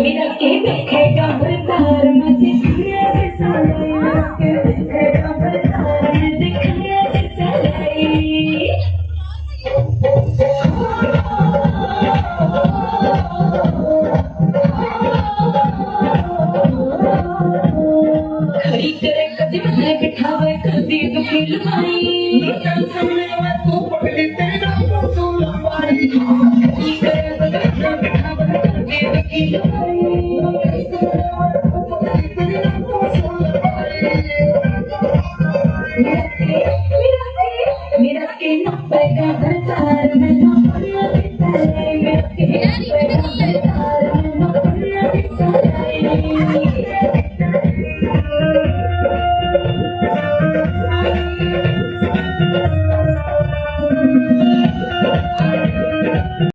मिला के देखेगा बरदार मुझे दिखने से सालाई मिला के देखेगा बरदार मुझे दिखने से सालाई खड़ी करे कदी में बिठावे कदी दुखी लुभाई सामने मैं तू पकड़ी तेरे नाम तू लंबाई खड़ी करे कदी में बिठावे कदी दुखी लुभाई मेरा के नब्बे का बरसार में ना मेरा के